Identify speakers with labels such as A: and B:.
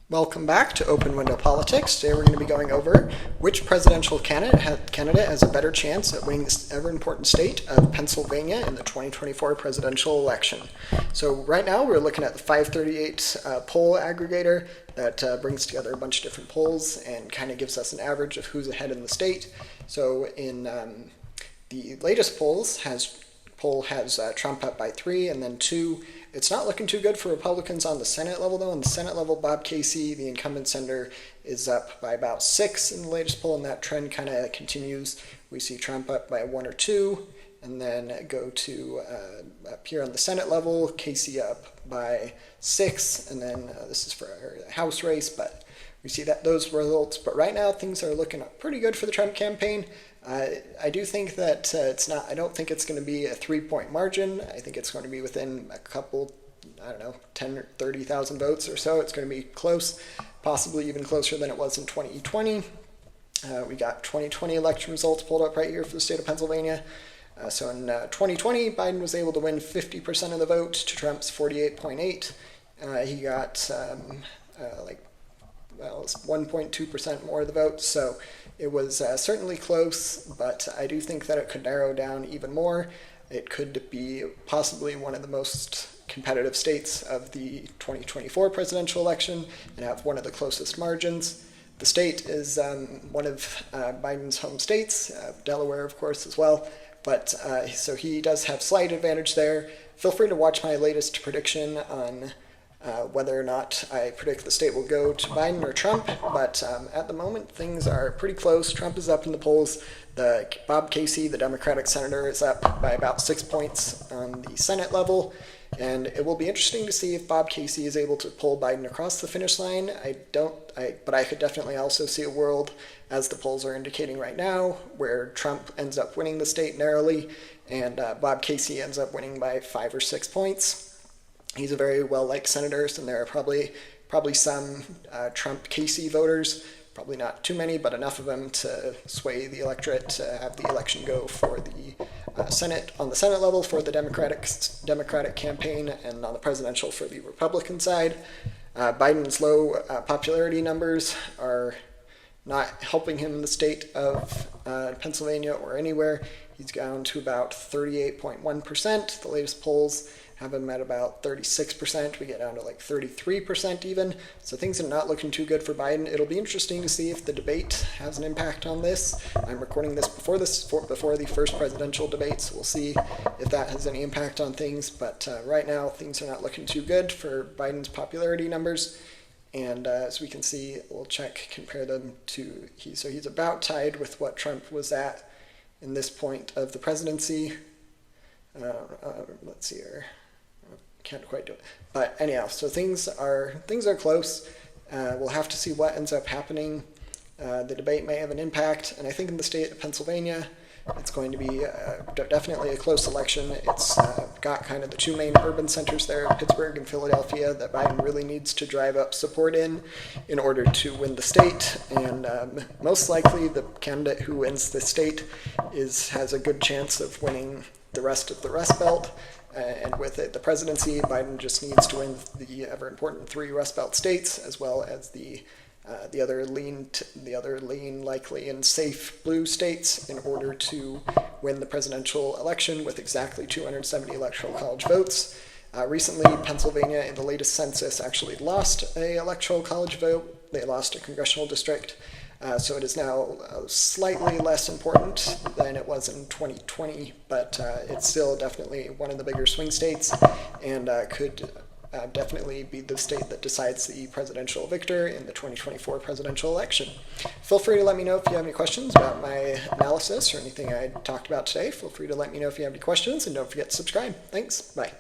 A: Welcome back to Open Window Politics. Today we're going to be going over which presidential candidate has a better chance at winning this ever-important state of Pennsylvania in the 2024 presidential election. So right now we're looking at the 538 poll aggregator that brings together a bunch of different polls and kind of gives us an average of who's ahead in the state. So in the latest has Trump up by 3 and then 2. It's not looking too good for Republicans on the Senate level, though. On the Senate level, Bob Casey, the incumbent senator, is up by about 6 in the latest poll, and that trend kind of continues. We see Trump up by 1 or 2, and then go to up here on the Senate level, Casey up by 6, and then this is for a House race, but we see those results. But right now, things are looking pretty good for the Trump campaign. I do think that I don't think it's going to be a 3-point margin. I think it's going to be within a couple, 10 or 30,000 votes or so. It's going to be close, possibly even closer than it was in 2020. We got 2020 election results pulled up right here for the state of Pennsylvania. So in 2020, Biden was able to win 50% of the vote to Trump's 48.8. He got 1.2% more of the vote, so it was certainly close, but I do think that it could narrow down even more. It could be possibly one of the most competitive states of the 2024 presidential election and have one of the closest margins. The state is one of Biden's home states, Delaware, of course, as well, but so he does have slight advantage there. Feel free to watch my latest prediction on whether or not I predict the state will go to Biden or Trump, but at the moment things are pretty close. Trump is up in the polls. Bob Casey, the Democratic senator, is up by about 6 points on the Senate level, and it will be interesting to see if Bob Casey is able to pull Biden across the finish line. But I could definitely also see a world, as the polls are indicating right now, where Trump ends up winning the state narrowly, and Bob Casey ends up winning by 5 or 6 points. He's a very well-liked senator, and there are probably some Trump-Casey voters, probably not too many, but enough of them to sway the electorate to have the election go for the Senate on the Senate level for the Democratic campaign, and on the presidential for the Republican side. Biden's low popularity numbers are not helping him in the state of Pennsylvania or anywhere. He's down to about 38.1%. The latest polls have him at about 36%. We get down to like 33% even. So things are not looking too good for Biden. It'll be interesting to see if the debate has an impact on this. I'm recording this before the first presidential debate, so we'll see if that has any impact on things. But right now, things are not looking too good for Biden's popularity numbers. And as we can see, we'll compare them to, so he's about tied with what Trump was at in this point of the presidency. Let's see here. Can't quite do it. But anyhow, so things are close. We'll have to see what ends up happening. The debate may have an impact, and I think in the state of Pennsylvania, it's going to be definitely a close election. It's got kind of the two main urban centers there, Pittsburgh and Philadelphia, that Biden really needs to drive up support in order to win the state. And most likely, the candidate who wins the state has a good chance of winning the rest of the Rust Belt. And with it, the presidency, Biden just needs to win the ever-important 3 Rust Belt states, as well as the other lean, likely, and safe blue states in order to win the presidential election with exactly 270 electoral college votes. Recently, Pennsylvania, in the latest census, actually lost an electoral college vote. They lost a congressional district. So it is now slightly less important than it was in 2020, but it's still definitely one of the bigger swing states, and could definitely be the state that decides the presidential victor in the 2024 presidential election. Feel free to let me know if you have any questions about my analysis or anything I talked about today. Feel free to let me know if you have any questions, and don't forget to subscribe. Thanks. Bye.